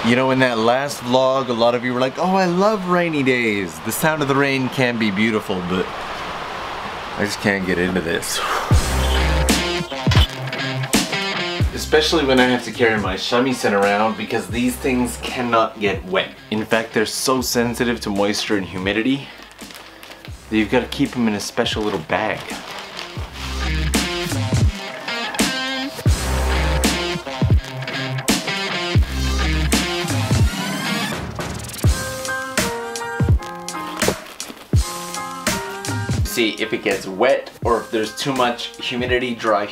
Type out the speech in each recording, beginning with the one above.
You know, in that last vlog, a lot of you were like, oh, I love rainy days. The sound of the rain can be beautiful, but I just can't get into this. Especially when I have to carry my shamisen around because these things cannot get wet. In fact, they're so sensitive to moisture and humidity that you've got to keep them in a special little bag. See, if it gets wet or if there's too much humidity dry,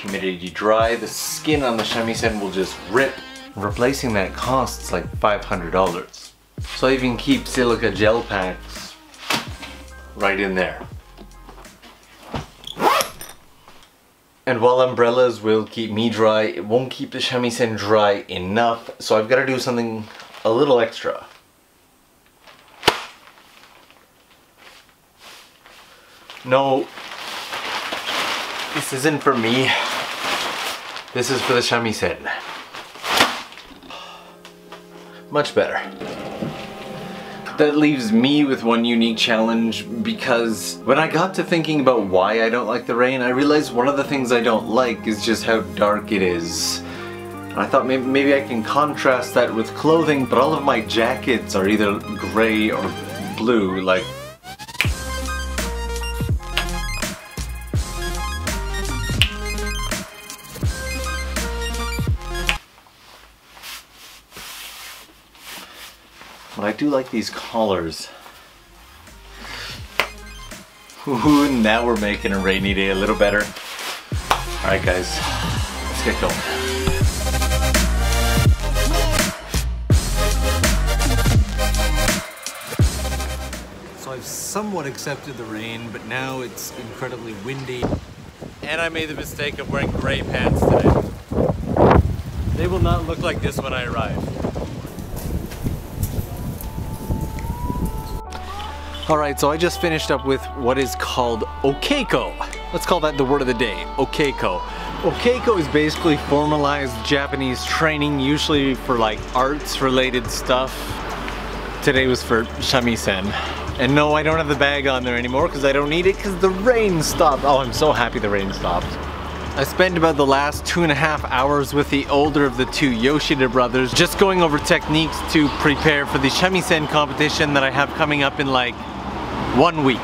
the skin on the shamisen will just rip. Replacing that costs like $500. So I even keep silica gel packs right in there. And while umbrellas will keep me dry, it won't keep the shamisen dry enough, so I've got to do something a little extra. No, this isn't for me. This is for the shamisen. Much better. That leaves me with one unique challenge because when I got to thinking about why I don't like the rain, I realized one of the things I don't like is just how dark it is. I thought maybe I can contrast that with clothing, but all of my jackets are either gray or blue, like but I do like these collars. Ooh, now we're making a rainy day a little better. Alright guys, let's get going. So I've somewhat accepted the rain, but now it's incredibly windy. And I made the mistake of wearing gray pants today. They will not look like this when I arrive. Alright, so I just finished up with what is called okeiko. Let's call that the word of the day, okeiko. Okeiko is basically formalized Japanese training, usually for like arts related stuff. Today was for shamisen. And no, I don't have the bag on there anymore because I don't need it because the rain stopped. Oh, I'm so happy the rain stopped. I spent about the last 2.5 hours with the older of the two Yoshida brothers, just going over techniques to prepare for the shamisen competition that I have coming up in like 1 week.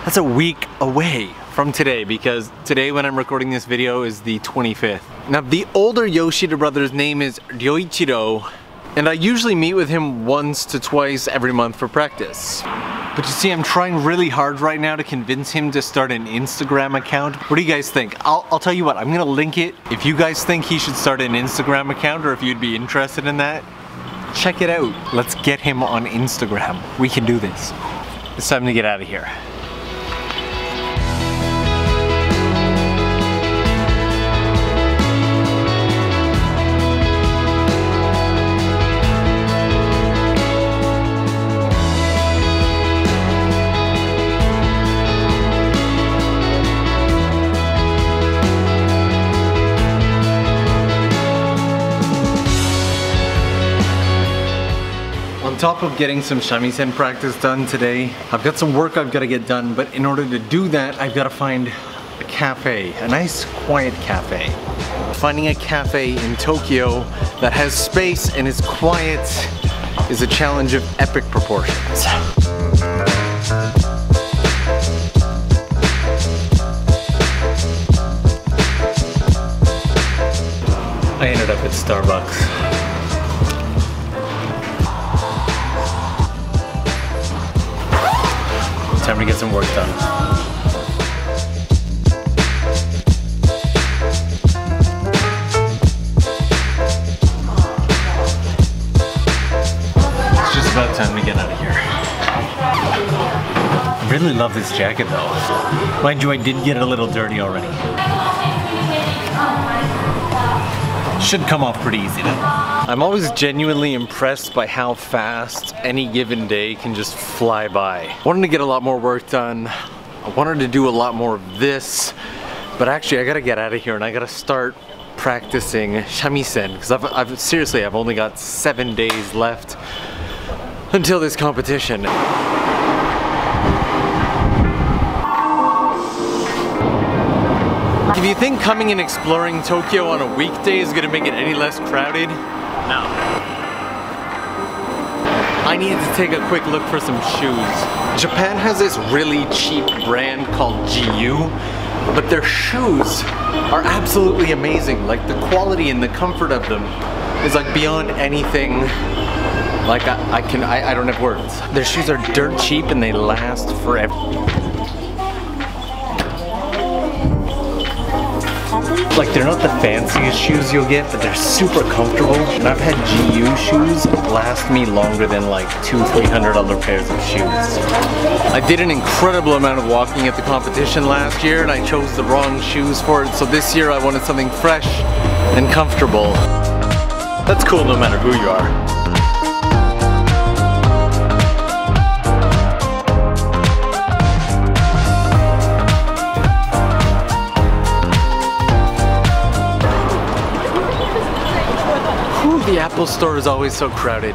That's a week away from today because today when I'm recording this video is the 25th. Now the older Yoshida brother's name is Ryoichiro and I usually meet with him once to twice every month for practice. But you see, I'm trying really hard right now to convince him to start an Instagram account. What do you guys think? I'll tell you what, I'm gonna link it. If you guys think he should start an Instagram account or if you'd be interested in that, check it out. Let's get him on Instagram. We can do this. It's time to get out of here. On top of getting some shamisen practice done today, I've got some work I've got to get done, but in order to do that, I've got to find a cafe, a nice quiet cafe. Finding a cafe in Tokyo that has space and is quiet is a challenge of epic proportions. I ended up at Starbucks. Time to get some work done. It's just about time to get out of here. I really love this jacket though. Mind you, I did get it a little dirty already. Should come off pretty easy though. I'm always genuinely impressed by how fast any given day can just fly by. I wanted to get a lot more work done. I wanted to do a lot more of this, but actually I gotta get out of here and I gotta start practicing shamisen because I've seriously, I've only got 7 days left until this competition. If you think coming and exploring Tokyo on a weekday is gonna make it any less crowded, no. I needed to take a quick look for some shoes. Japan has this really cheap brand called GU, but their shoes are absolutely amazing. Like the quality and the comfort of them is like beyond anything. Like I don't have words. Their shoes are dirt cheap and they last forever. Like they're not the fanciest shoes you'll get, but they're super comfortable. And I've had GU shoes last me longer than like $200–300 pairs of shoes. I did an incredible amount of walking at the competition last year and I chose the wrong shoes for it. So this year I wanted something fresh and comfortable. That's cool no matter who you are. The Apple store is always so crowded.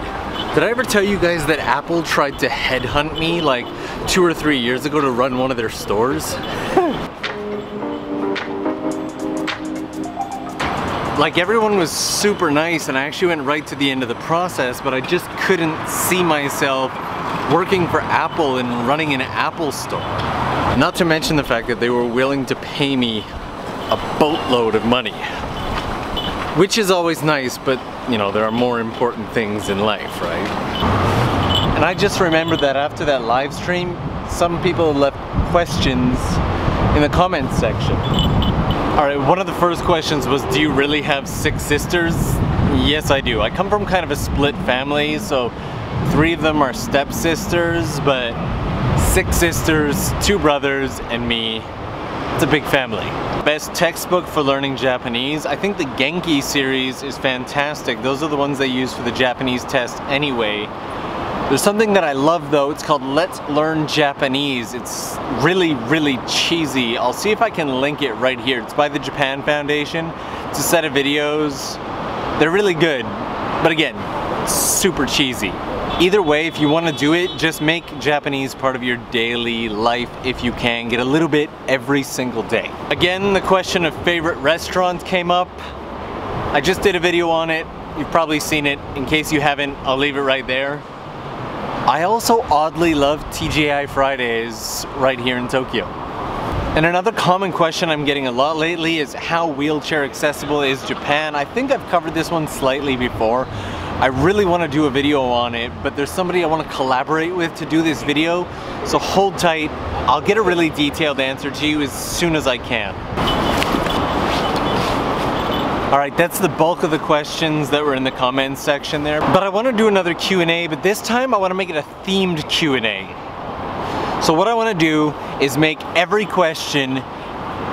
Did I ever tell you guys that Apple tried to headhunt me like 2 or 3 years ago to run one of their stores? Like everyone was super nice and I actually went right to the end of the process, but I just couldn't see myself working for Apple and running an Apple store. Not to mention the fact that they were willing to pay me a boatload of money. Which is always nice, but you know, there are more important things in life, right? And I just remembered that after that live stream, some people left questions in the comments section. Alright, one of the first questions was, do you really have 6 sisters? Yes, I do. I come from kind of a split family, so 3 of them are stepsisters, but 6 sisters, 2 brothers, and me. It's a big family. Best textbook for learning Japanese. I think the Genki series is fantastic. Those are the ones they use for the Japanese test anyway. There's something that I love though. It's called Let's Learn Japanese. It's really, really cheesy. I'll see if I can link it right here. It's by the Japan Foundation. It's a set of videos. They're really good. But again, super cheesy. Either way, if you want to do it, just make Japanese part of your daily life if you can. Get a little bit every single day. Again, the question of favorite restaurants came up. I just did a video on it. You've probably seen it. In case you haven't, I'll leave it right there. I also oddly love TGI Fridays right here in Tokyo. And another common question I'm getting a lot lately is how wheelchair accessible is Japan? I think I've covered this one slightly before. I really want to do a video on it, but there's somebody I want to collaborate with to do this video, so hold tight. I'll get a really detailed answer to you as soon as I can. Alright, that's the bulk of the questions that were in the comments section there, but I want to do another Q&A, but this time I want to make it a themed Q&A. So what I want to do is make every question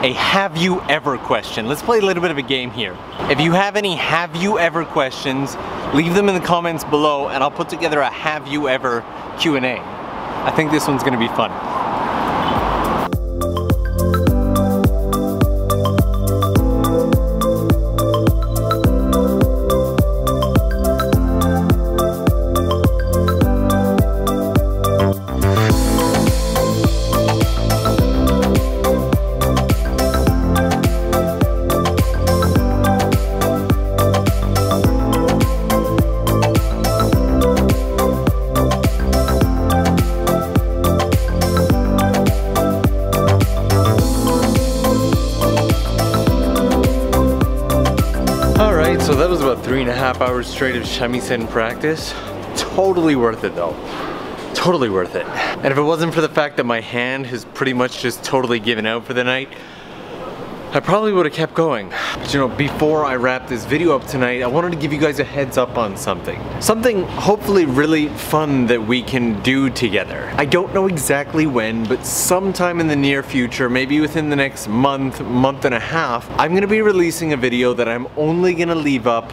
a have you ever question. Let's play a little bit of a game here. If you have any have you ever questions, leave them in the comments below and I'll put together a have you ever Q&A. I think this one's gonna be fun. So that was about 3.5 hours straight of shamisen practice. Totally worth it though. Totally worth it. And if it wasn't for the fact that my hand has pretty much just totally given out for the night, I probably would have kept going. But you know, before I wrap this video up tonight, I wanted to give you guys a heads up on something. Something hopefully really fun that we can do together. I don't know exactly when, but sometime in the near future, maybe within the next month, month and a half, I'm gonna be releasing a video that I'm only gonna leave up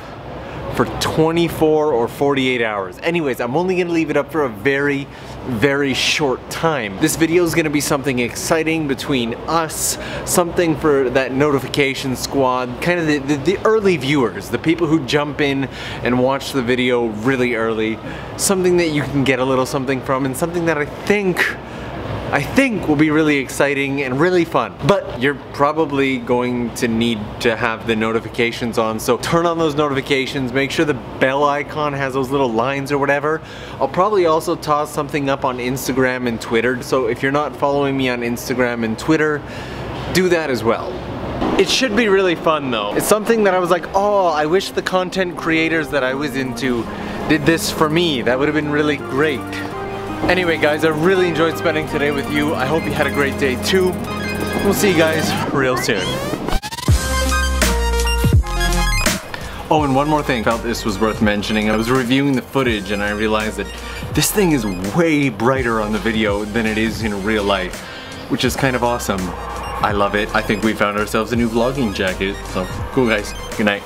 for 24 or 48 hours. Anyways, I'm only gonna leave it up for a very, very short time. This video is gonna be something exciting between us, something for that notification squad, kind of the early viewers, the people who jump in and watch the video really early, something that you can get a little something from, and something that I think will be really exciting and really fun. But you're probably going to need to have the notifications on, so turn on those notifications, make sure the bell icon has those little lines or whatever. I'll probably also toss something up on Instagram and Twitter, so if you're not following me on Instagram and Twitter, do that as well. It should be really fun though. It's something that I was like, oh, I wish the content creators that I was into did this for me. That would have been really great. Anyway guys, I really enjoyed spending today with you. I hope you had a great day too. We'll see you guys real soon. Oh, and one more thing, I felt this was worth mentioning. I was reviewing the footage and I realized that this thing is way brighter on the video than it is in real life, which is kind of awesome. I love it. I think we found ourselves a new vlogging jacket. So, cool guys. Good night.